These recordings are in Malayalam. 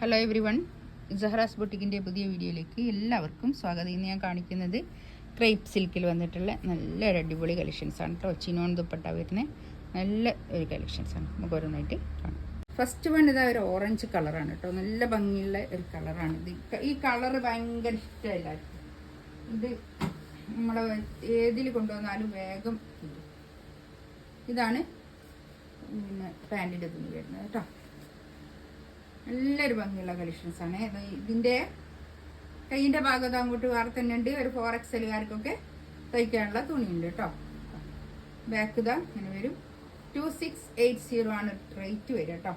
ഹലോ എവരി വൺ, സഹറാസ് ബൊട്ടിക്കിൻ്റെ പുതിയ വീഡിയോയിലേക്ക് എല്ലാവർക്കും സ്വാഗതം. ഇന്ന് ഞാൻ കാണിക്കുന്നത് ക്രേപ്പ് സിൽക്കിൽ വന്നിട്ടുള്ള നല്ലൊരു അടിപൊളി കളക്ഷൻസാണ് കേട്ടോ. ചിനോൺ ദുപ്പട്ട വരുന്ന നല്ല ഒരു കളക്ഷൻസാണ്. നമുക്ക് ഓരോന്നായിട്ട് കാണാം. ഫസ്റ്റ് വൺ ഇതാ ഒരു ഓറഞ്ച് കളറാണ് കേട്ടോ. നല്ല ഭംഗിയുള്ള ഒരു കളറാണ് ഇത്. ഈ കളറ് ഭയങ്കര ഇഷ്ടമില്ലായിരുന്നു. ഇത് നമ്മളെ ഏതിൽ കൊണ്ടുവന്നാലും വേഗം ഇതാണ് പിന്നെ പാൻറ്റിൻ്റെ തുണി വരുന്നത് കേട്ടോ. നല്ലൊരു ഭംഗിയുള്ള കളക്ഷൻസാണ്. ഇതിൻ്റെ കൈയിൻ്റെ ഭാഗത്ത് അങ്ങോട്ട് വേറെ തന്നെ ഉണ്ട്. ഒരു 4XL തയ്ക്കാനുള്ള തുണിയുണ്ട് കേട്ടോ. ബാക്ക് ഇതാ ഇങ്ങനെ വരും. 2680 ആണ് റേറ്റ് വരിക കേട്ടോ.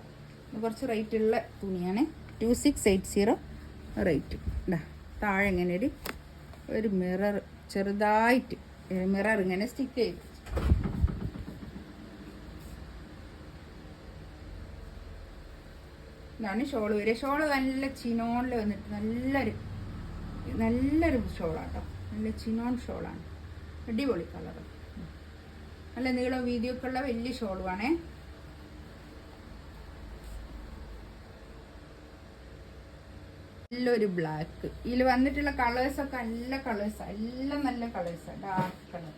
കുറച്ച് റേറ്റ് ഉള്ള തുണിയാണ്. 2680 റേറ്റ്. താഴെ ഇങ്ങനെ ഒരു മിറർ ചെറുതായിട്ട് മിറർ ഇങ്ങനെ സ്റ്റിക്ക് ചെയ്ത് ഇതാണ് ഷോള് വരിക. ഷോള് നല്ല ചിനോണിൽ വന്നിട്ട് നല്ലൊരു ഷോളാണ് കേട്ടോ. നല്ല ചിനോൺ ഷോളാണ്. അടിപൊളി കളറ്. നല്ല നീളം വീതിയൊക്കെ ഉള്ള വലിയ ഷോളുമാണേ. നല്ലൊരു ബ്ലാക്ക്. ഇതിൽ വന്നിട്ടുള്ള കളേഴ്സൊക്കെ നല്ല കളേഴ്സാണ്. എല്ലാം നല്ല കളേഴ്സാണ്. Dark colour.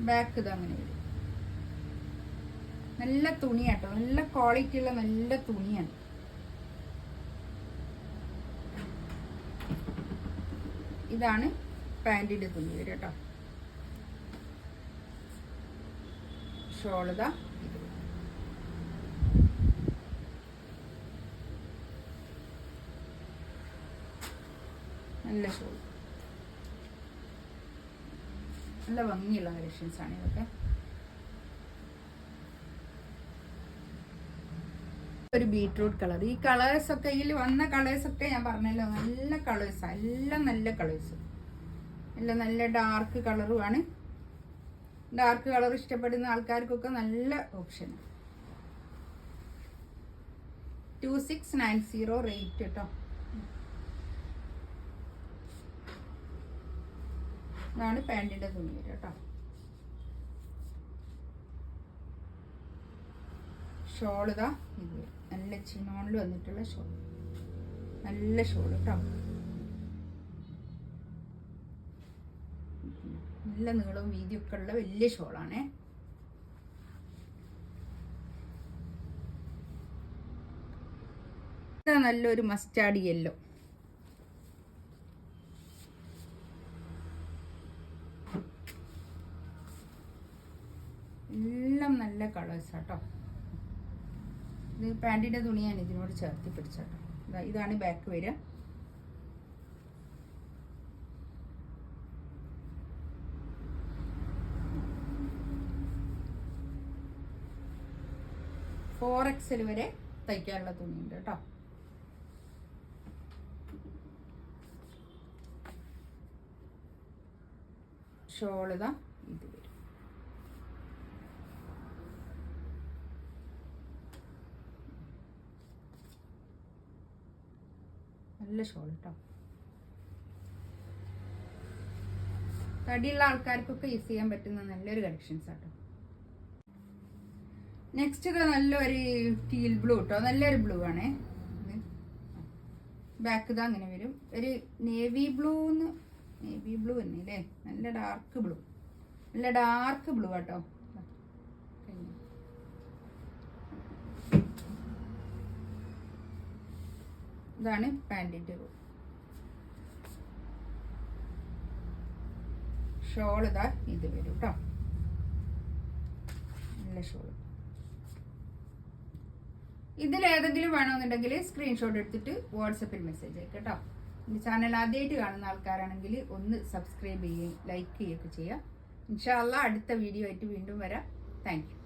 ബാക്ക് ഇത് അങ്ങനെ വരും. നല്ല തുണിയാട്ടോ. നല്ല ക്വാളിറ്റി ഉള്ള നല്ല തുണിയാണ്. ഇതാണ് പാൻറ്റിന്റെ തുണി വരും കേട്ടോ. ഷോളിതാ നല്ല ഷോൾ. നല്ല ഭംഗിയുള്ള കളക്ഷൻസ് ആണ് ഇതൊക്കെ. ഒരു ബീട്രൂട്ട് കളർ. ഈ കളേഴ്സൊക്കെ ഇതിൽ വന്ന കളേഴ്സൊക്കെ ഞാൻ പറഞ്ഞല്ലോ നല്ല കളേഴ്സാണ്. എല്ലാം നല്ല കളേഴ്സ്. എല്ലാം നല്ല ഡാർക്ക് കളറുമാണ്. ഡാർക്ക് കളർ ഇഷ്ടപ്പെടുന്ന ആൾക്കാർക്കൊക്കെ നല്ല ഓപ്ഷനാണ്. 2690 റേറ്റ് കേട്ടോ. ഇതാണ് പാൻറ്റിൻ്റെ തുണി വരിക കേട്ടോ. ഷോൾ ഇതാ ഇത് നല്ല ചിനോണിൽ വന്നിട്ടുള്ള ഷോൾ. നല്ല ഷോൾ കേട്ടോ. നല്ല നീളവും വീതിയൊക്കെ ഉള്ള വലിയ ഷോളാണേ. നല്ലൊരു മസ്റ്റാർഡ് യെല്ലോ. എല്ലാം നല്ല കളേഴ്സ് കേട്ടോ. ഇത് പാൻറ്റിൻ്റെ തുണിയാണ് ഇതിനോട് ചേർത്തി പിടിച്ചോട്ടോ. ഇതാണ് ബാക്ക് വരിക. XL വരെ തയ്ക്കാനുള്ള തുണിയുണ്ട് കേട്ടോ. ഷോളിതാ ഇത് വരും. നല്ല ഷോൾ കേട്ടോ. തടിയുള്ള ആൾക്കാർക്കൊക്കെ യൂസ് ചെയ്യാൻ പറ്റുന്ന നല്ലൊരു കളക്ഷൻസ് ആട്ടോ. നെക്സ്റ്റ് ഇത് നല്ലൊരു ടീൽ ബ്ലൂ കേട്ടോ. നല്ലൊരു ബ്ലൂ ആണേ. ബാക്ക് ഇതാ അങ്ങനെ വരും. ഒരു നേവി ബ്ലൂ തന്നെ അല്ലേ. നല്ല ഡാർക്ക് ബ്ലൂ. നല്ല ഡാർക്ക് ബ്ലൂ കേട്ടോ. ഇതാണ് പാൻറ്റിൻ്റെ ഷോൾ. ഇതാ ഇത് വരും കേട്ടോ. നല്ല ഷോൾ. ഇതിലേതെങ്കിലും വേണമെന്നുണ്ടെങ്കിൽ സ്ക്രീൻഷോട്ട് എടുത്തിട്ട് വാട്സപ്പിൽ മെസ്സേജ് അയക്കാം കേട്ടോ. ഈ ചാനൽ ആദ്യമായിട്ട് കാണുന്ന ആൾക്കാരാണെങ്കിൽ ഒന്ന് സബ്സ്ക്രൈബ് ചെയ്യുകയും ലൈക്ക് ചെയ്യുകയൊക്കെ ചെയ്യുക. ഇൻഷാ അല്ലാഹ് അടുത്ത വീഡിയോ ആയിട്ട് വീണ്ടും വരാം. Thank you.